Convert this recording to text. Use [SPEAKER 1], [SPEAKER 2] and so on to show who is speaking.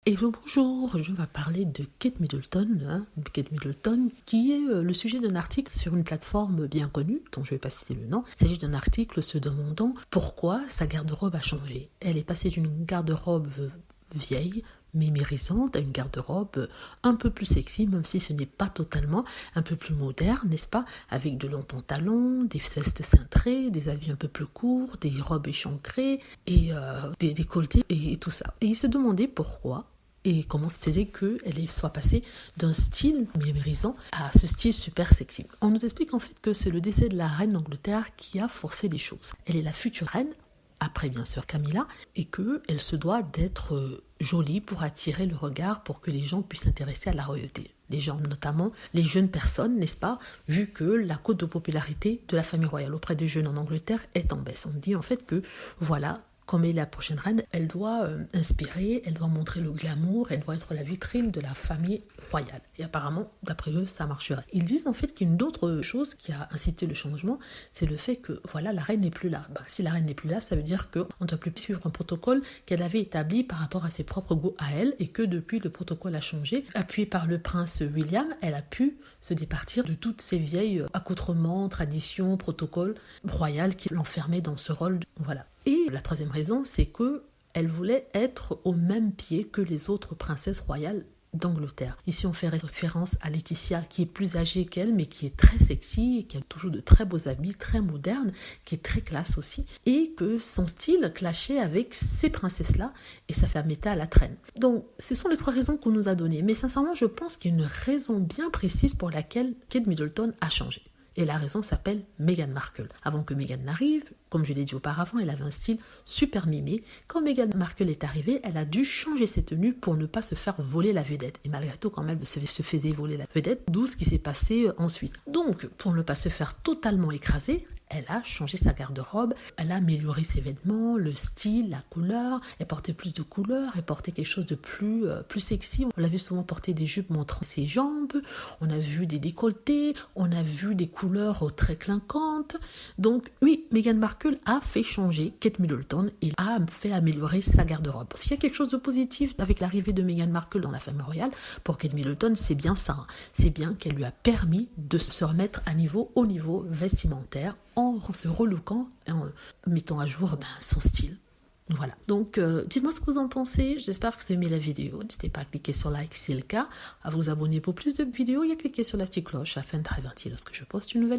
[SPEAKER 1] Hello, bonjour, je vais parler de Kate Middleton, qui est le sujet d'un article sur une plateforme bien connue, dont je ne vais pas citer le nom. Il s'agit d'un article se demandant pourquoi sa garde-robe a changé. Elle est passée d'une garde-robe vieille, mémérisante, à une garde-robe un peu plus sexy, même si ce n'est pas totalement, un peu plus moderne, n'est-ce pas, avec de longs pantalons, des vestes cintrées, des habits un peu plus courts, des robes échancrées et des décolletés et tout ça. Et il se demandait pourquoi et comment se faisait qu'elle soit passée d'un style mémérisant à ce style super sexy. On nous explique en fait que c'est le décès de la reine d'Angleterre qui a forcé les choses. Elle est la future reine, après bien sûr Camilla, et qu'elle se doit d'être jolie pour attirer le regard, pour que les gens puissent s'intéresser à la royauté. Les gens, notamment les jeunes personnes, n'est-ce pas, vu que la cote de popularité de la famille royale auprès des jeunes en Angleterre est en baisse. On dit en fait que, voilà, comme elle est la prochaine reine, elle doit inspirer, elle doit montrer le glamour, elle doit être la vitrine de la famille royale. Et apparemment, d'après eux, ça marcherait. Ils disent en fait qu'il y a une autre chose qui a incité le changement, c'est le fait que, voilà, la reine n'est plus là. Si la reine n'est plus là, ça veut dire qu'on ne doit plus suivre un protocole qu'elle avait établi par rapport à ses propres goûts à elle, et que depuis, le protocole a changé. Appuyée par le prince William, elle a pu se départir de toutes ces vieilles accoutrements, traditions, protocoles royaux qui l'enfermaient dans ce rôle. Voilà. Et la troisième raison, c'est qu'elle voulait être au même pied que les autres princesses royales d'Angleterre. Ici, on fait référence à Laetitia, qui est plus âgée qu'elle, mais qui est très sexy, et qui a toujours de très beaux habits, très modernes, qui est très classe aussi, et que son style clashait avec ces princesses-là, et ça la mettait à la traîne. Donc, ce sont les trois raisons qu'on nous a données, mais sincèrement, je pense qu'il y a une raison bien précise pour laquelle Kate Middleton a changé. Et la raison s'appelle Meghan Markle. Avant que Meghan n'arrive, comme je l'ai dit auparavant, elle avait un style super mimé. Quand Meghan Markle est arrivée, elle a dû changer ses tenues pour ne pas se faire voler la vedette. Et malgré tout, quand même, elle se faisait voler la vedette, d'où ce qui s'est passé ensuite. Donc, pour ne pas se faire totalement écraser, elle a changé sa garde-robe, elle a amélioré ses vêtements, le style, la couleur, elle portait plus de couleurs, elle portait quelque chose de plus sexy. On l'a vu souvent porter des jupes montrant ses jambes, on a vu des décolletés, on a vu des couleurs très clinquantes. Donc oui, Meghan Markle a fait changer Kate Middleton et a fait améliorer sa garde-robe. S'il y a quelque chose de positif avec l'arrivée de Meghan Markle dans la famille royale, pour Kate Middleton, c'est bien ça. C'est bien qu'elle lui a permis de se remettre au niveau vestimentaire, en se relookant et en mettant à jour son style. Voilà. Donc, dites-moi ce que vous en pensez. J'espère que vous avez aimé la vidéo. N'hésitez pas à cliquer sur like si c'est le cas, à vous abonner pour plus de vidéos et à cliquer sur la petite cloche afin d'être averti lorsque je poste une nouvelle